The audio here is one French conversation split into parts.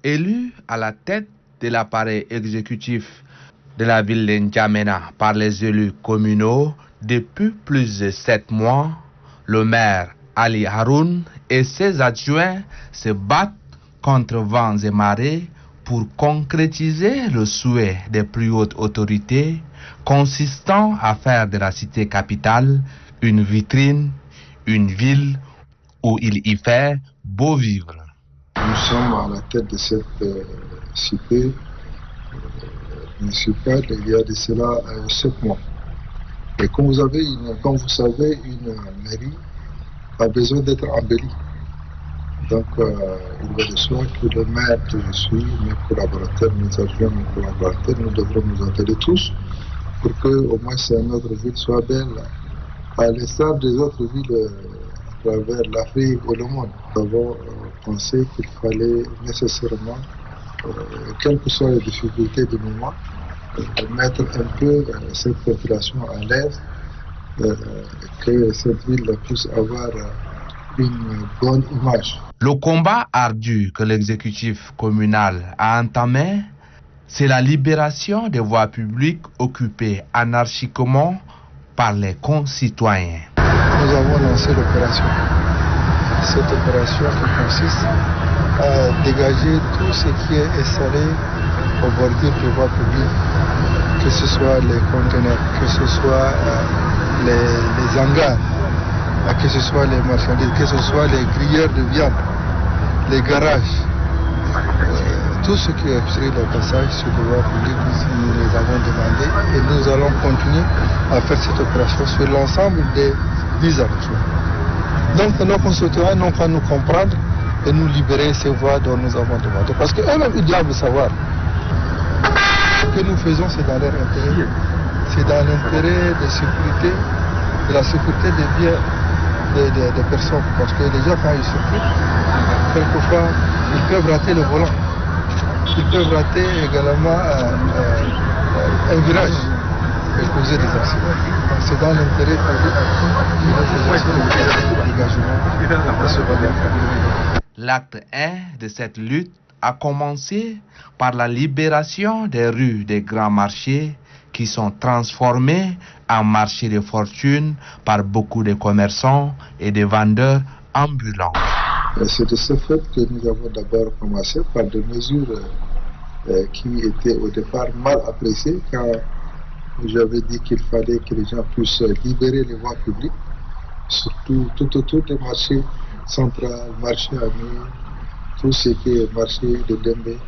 Élu à la tête de l'appareil exécutif de la ville de N'Djamena par les élus communaux depuis plus de 7 mois, le maire Ali Haroun et ses adjoints se battent contre vents et marées pour concrétiser le souhait des plus hautes autorités consistant à faire de la cité capitale une vitrine, une ville où il y fait beau vivre. Nous sommes à la tête de cette cité municipale il y a de cela 7 mois. Et comme vous savez, une mairie a besoin d'être embellie. Donc, il va de soi que le maire que je suis, mes collaborateurs, mes adjoints, mes collaborateurs, nous devrons nous atteler tous pour que au moins notre ville soit belle, à l'instar des autres villes à travers l'Afrique ou le monde. Nous avons pensé qu'il fallait nécessairement, quelles que soient les difficultés du moment, mettre un peu cette population à l'aise, que cette ville puisse avoir une bonne image. Le combat ardu que l'exécutif communal a entamé, c'est la libération des voies publiques occupées anarchiquement par les concitoyens. Nous avons lancé l'opération. Cette opération qui consiste à dégager tout ce qui est installé au bordure des voies publiques, que ce soit les conteneurs, que ce soit les hangars, que ce soit les marchandises, que ce soit les grilleurs de viande, les garages, tout ce qui obstrue le passage sur les voies publiques, nous les avons demandé et nous allons continuer à faire cette opération sur l'ensemble des 10 arrondissements. Donc nos concitoyens n'ont qu'à nous comprendre et nous libérer ces voies dont nous avons demandé. Parce qu'eux-mêmes, ils doivent savoir ce que nous faisons, c'est dans leur intérêt. C'est dans l'intérêt de la sécurité des biens des personnes. Parce que les gens, quand ils circulent, quelquefois, ils peuvent rater le volant. Ils peuvent rater également un virage et causer des accidents. Donc c'est dans l'intérêt de dégagement. L'acte 1 de cette lutte a commencé par la libération des rues des grands marchés qui sont transformés en marchés de fortune par beaucoup de commerçants et de vendeurs ambulants. C'est de ce fait que nous avons d'abord commencé par des mesures qui étaient au départ mal appréciées quand j'avais dit qu'il fallait que les gens puissent libérer les voies publiques, surtout tout autour des marchés centraux, marché ami, tout ce qui est marché de Dembé,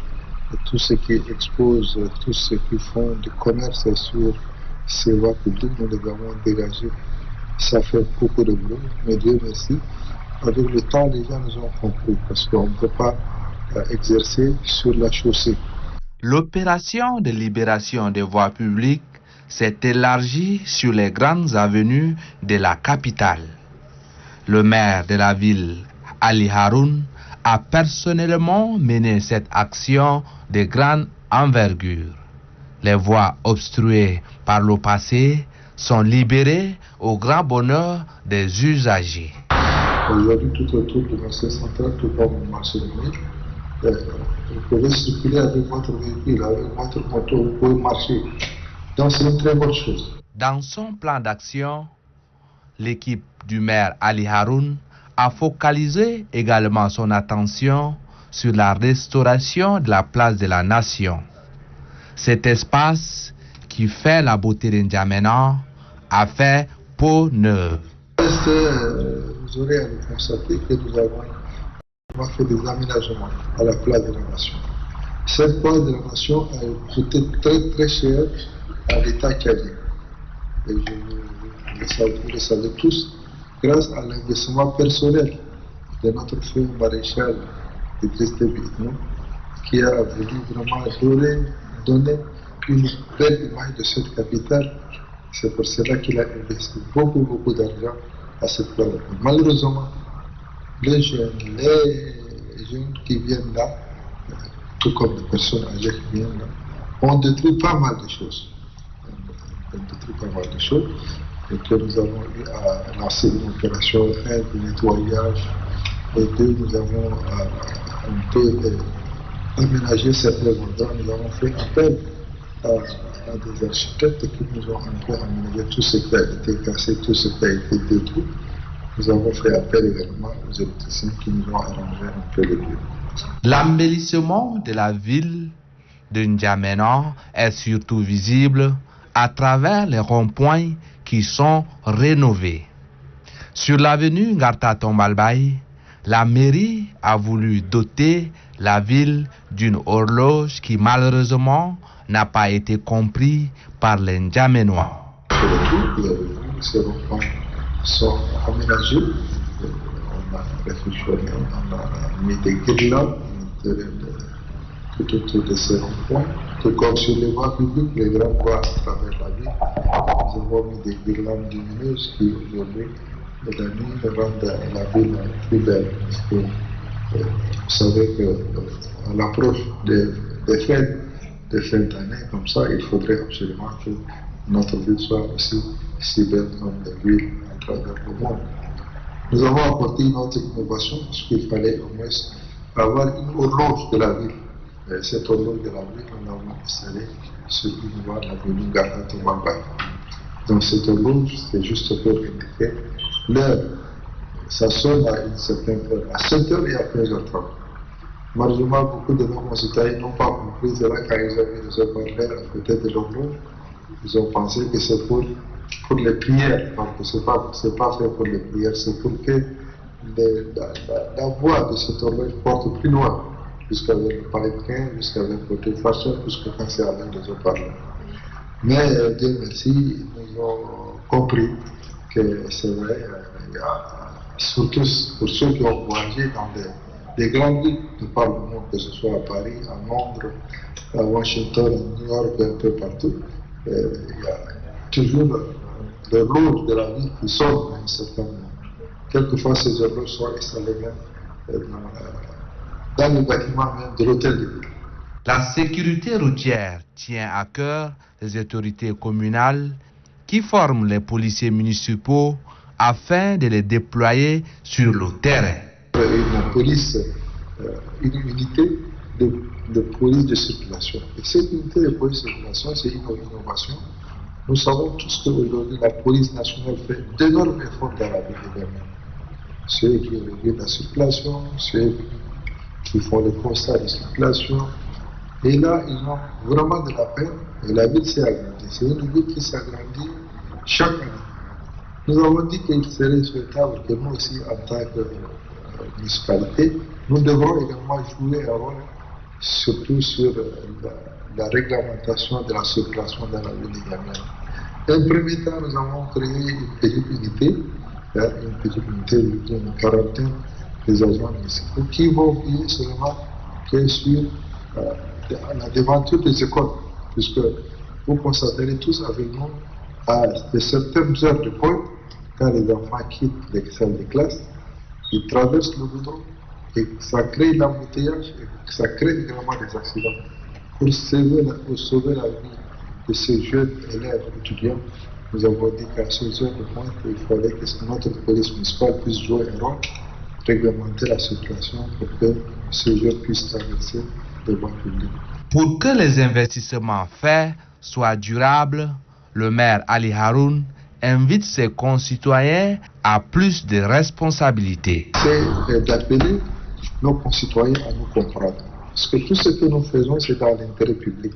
tout ce qui expose, tout ce qui font du commerce sur ces voies publiques, nous les avons dégagées. Ça fait beaucoup de bruit, mais Dieu merci. Avec le temps, les gens nous ont compris parce qu'on ne peut pas exercer sur la chaussée. L'opération de libération des voies publiques s'est élargie sur les grandes avenues de la capitale. Le maire de la ville, Ali Haroun, a personnellement mené cette action de grande envergure. Les voies obstruées par le passé sont libérées au grand bonheur des usagers. Aujourd'hui, tout autour du marché central, tout comme le marché de Mille, vous pouvez circuler avec votre véhicule, avec votre moto, vous pouvez marcher. Donc c'est une très bonne chose. Dans son plan d'action, l'équipe du maire Ali Haroun a focalisé également son attention sur la restauration de la place de la Nation. Cet espace qui fait la beauté d'N'Djamena a fait peau neuve. Vous aurez à le constater que nous avons fait des aménagements à la place de la Nation. Cette place de la Nation a coûté très très cher à l'État cadien. Et vous le savez tous, grâce à l'investissement personnel de notre feu maréchal Idriss Déby Itno, qui a voulu vraiment donner une belle image de cette capitale. C'est pour cela qu'il a investi beaucoup d'argent à cette place. Malheureusement, les jeunes qui viennent là, tout comme les personnes âgées qui viennent là, ont détruit pas mal de choses. Et que nous avons eu à lancer une opération, de nettoyage, et deux, nous avons un peu aménager certains endroits, nous avons fait appel à des architectes qui nous ont un peu aménagé tout ce qui a été cassé, tout ce qui a été détruit. Nous avons fait appel également aux électriciens qui nous ont arrangé un peu le lieu. L'embellissement de la ville de N'Djamena est surtout visible à travers les ronds-points qui sont rénovés. Sur l'avenue Ngarta Tombalbaye, la mairie a voulu doter la ville d'une horloge qui malheureusement n'a pas été comprise par les N'Djamenois. Sur le tout, ces ronds-points sont aménagés. On a réfléchionné, on a mis des guirlandes tout autour de ces ronds-points. Tout comme sur les voies publiques, les grandes voies à travers la ville, nous avons mis des guirlandes lumineuses qui aujourd'hui, la nuit, rendent la ville plus belle. Parce que vous savez qu'à l'approche des fêtes d'année comme ça, il faudrait absolument que notre ville soit aussi si belle comme les villes à travers le monde. Nous avons apporté une autre innovation parce qu'il fallait au moins avoir une horloge de la ville. Et cette horloge de la ville, nous l'avons installée sur une voie de l'avenue Ngarta Tombalbaye. Donc cette horloge, c'est juste pour indiquer l'heure. Ça sonne à une certaine heure, à 7h et à 15h30. Malheureusement, beaucoup de nos concitoyens n'ont pas compris. C'est là quand ils ont vu les haut-parleurs à côté de l'horloge, ils ont pensé que c'est pour les prières. Donc c'est pas fait pour les prières, c'est pour que la voix de cette horloge porte plus loin, jusqu'avec le palanquin, jusqu'avec le téléphone, jusqu'à quand c'est avec les haut-parleurs. Mais Dieu merci, nous avons compris que c'est vrai, surtout pour ceux qui ont voyagé dans des grandes villes de par le monde, que ce soit à Paris, à Londres, à Washington, à New York, un peu partout, il y a toujours l'horloge de la ville qui sonne à un certain moment. Quelquefois, ces horloges sont installées même dans le bâtiment même de l'hôtel de ville. La sécurité routière tient à cœur les autorités communales qui forment les policiers municipaux afin de les déployer sur le terrain. Une police, une unité de police de circulation. Et cette unité de police de circulation, c'est une innovation. Nous savons tous qu'aujourd'hui, la police nationale fait d'énormes efforts dans la ville de Niamey. Ceux qui régulent la circulation, ceux qui font le constat de circulation. Et là, ils ont vraiment de la peine. Et la ville s'est agrandie. C'est une ville qui s'agrandit chaque année. Nous avons dit qu'il serait souhaitable que nous aussi, en tant que municipalité, nous devrons également jouer un rôle, surtout sur la réglementation de la circulation dans la ville de Niamey. En premier temps, nous avons créé une petite unité d'une quarantaine des agents municipaux qui vont veiller seulement que sur la devanture des écoles, puisque vous constaterez tous avec nous à certaines heures de pointe, quand les enfants quittent les salles de classe, ils traversent le goudron et ça crée l'embouteillage et ça crée également des accidents. Pour sauver la vie de ces jeunes élèves étudiants, nous avons dit qu'à ces heures de pointe, il fallait que notre police municipale puisse jouer un rôle, réglementer la situation pour que ces jeunes puissent traverser les voies publiques. Pour que les investissements faits soient durables, le maire Ali Haroun invite ses concitoyens à plus de responsabilités. C'est d'appeler nos concitoyens à nous comprendre. Parce que tout ce que nous faisons, c'est dans l'intérêt public.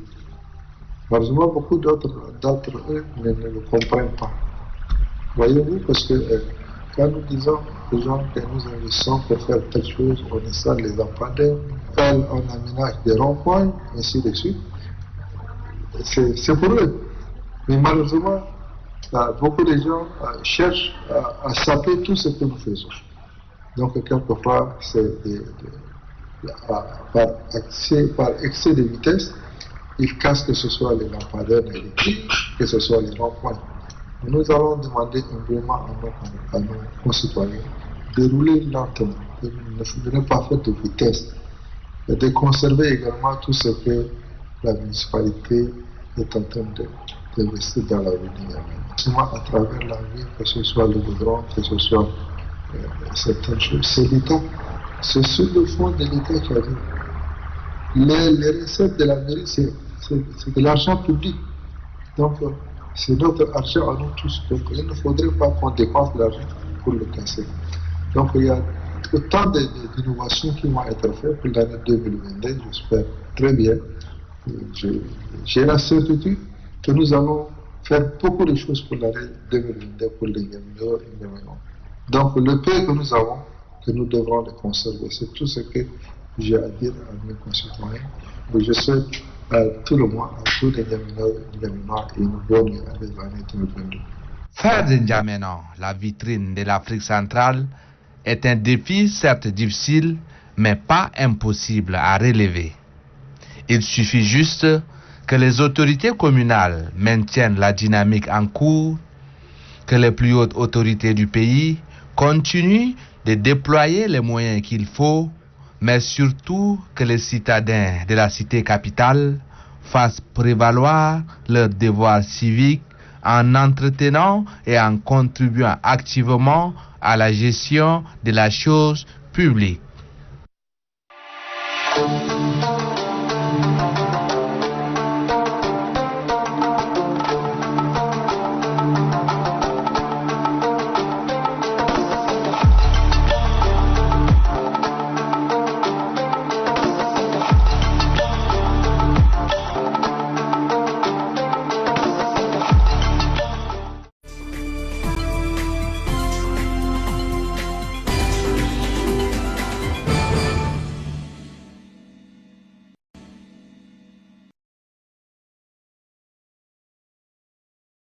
Malheureusement, beaucoup d'entre eux ne le comprennent pas. Voyez-vous, parce que quand nous disons aux gens que nous investissons pour faire telle chose, on installe les lampadaires, on aménage des ronds-points, ainsi de suite, c'est pour eux. Mais malheureusement, beaucoup de gens cherchent à saper tout ce que nous faisons. Donc, quelquefois, c'est par excès de vitesse, ils cassent que ce soit les lampadaires électriques, que ce soit les ronds-points. Nous allons demander humblement à nos concitoyens de rouler lentement, de ne pas faire de vitesse, et de conserver également tout ce que la municipalité est en train d'investir dans la ville de Niamey. Souvent à travers la ville, que ce soit le goudron, que ce soit certaines choses, c'est l'État. C'est sur le fond de l'État qui a dit. les recettes de la mairie, c'est de l'argent public. Donc, c'est notre argent à nous tous. Donc, il ne faudrait pas qu'on dépense l'argent pour le casser. Donc, il y a autant d'innovations qui vont être faites pour l'année 2022, j'espère très bien. J'ai la certitude que nous allons faire beaucoup de choses pour l'année 2022 pour les Yamino et les Yamino. Donc, le peu que nous avons, que nous devrons le conserver. C'est tout ce que j'ai à dire à mes concitoyens. Et je souhaite à tout le monde, à tous les Yaminois, une bonne année 2022. Faire de N'Djamena la vitrine de l'Afrique centrale est un défi certes difficile, mais pas impossible à relever. Il suffit juste que les autorités communales maintiennent la dynamique en cours, que les plus hautes autorités du pays continuent de déployer les moyens qu'il faut, mais surtout que les citadins de la cité capitale fassent prévaloir leurs devoirs civiques en entretenant et en contribuant activement à la gestion de la chose publique.